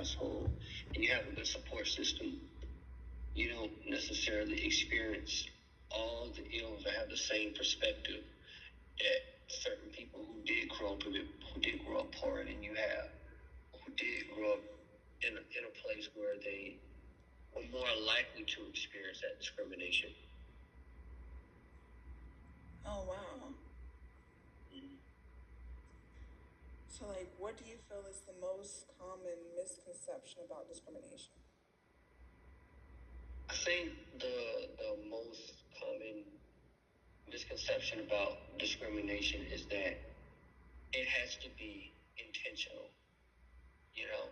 household and you have a good support system, you don't necessarily experience all the ills or have the same perspective that certain people who did grow up poorer than you have, who did grow up in a place where they were more likely to experience that discrimination. Oh, wow. So, like, what do you feel is the most common misconception about discrimination? I think the most common misconception about discrimination is that it has to be intentional. You know,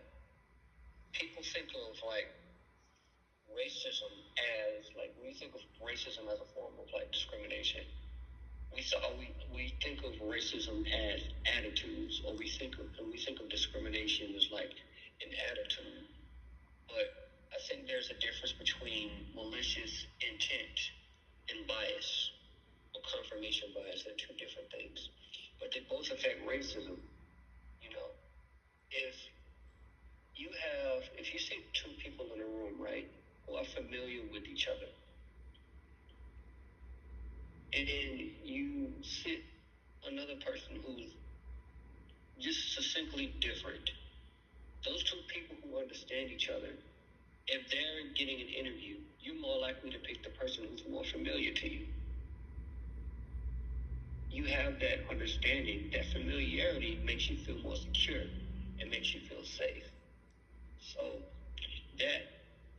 people think of like racism as like when we think of racism as a form of like discrimination. We think of racism as attitudes, or we think of discrimination as like an attitude. But I think there's a difference between malicious intent and bias, or confirmation bias. They're two different things, but they both affect racism. You know, if you see two people in a room, right, who are familiar with each other, and then you sit another person who's just succinctly different. Those two people who understand each other, if they're getting an interview, you're more likely to pick the person who's more familiar to you. You have that understanding, that familiarity makes you feel more secure and makes you feel safe. So that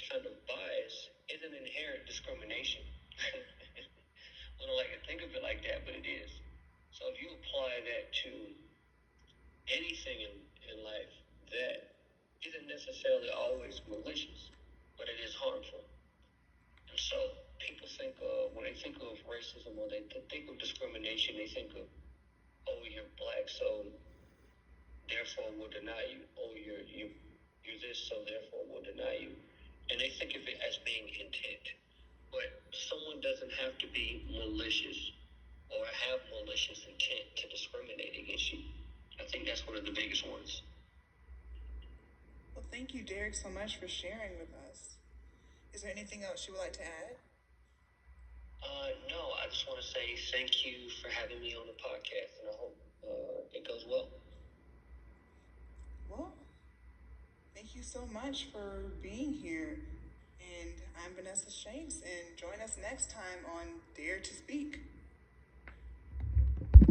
kind of bias is an inherent discrimination. I don't like to think of it like that, but it is. So if you apply that to anything in life, that isn't necessarily always malicious, but it is harmful. And so people think when they think of racism or they think of discrimination, they think of, oh, you're black, so therefore we'll deny you. Oh, you're this, so therefore we'll deny you. And they think of it as being intent. But someone doesn't have to be malicious or have malicious intent to discriminate against you. I think that's one of the biggest ones. Well, thank you, Derek, so much for sharing with us. Is there anything else you would like to add? No, I just want to say thank you for having me on the podcast, and I hope it goes well. Well, thank you so much for being here. And I'm Vanessa Shanks, and join us next time on Dare to Speak.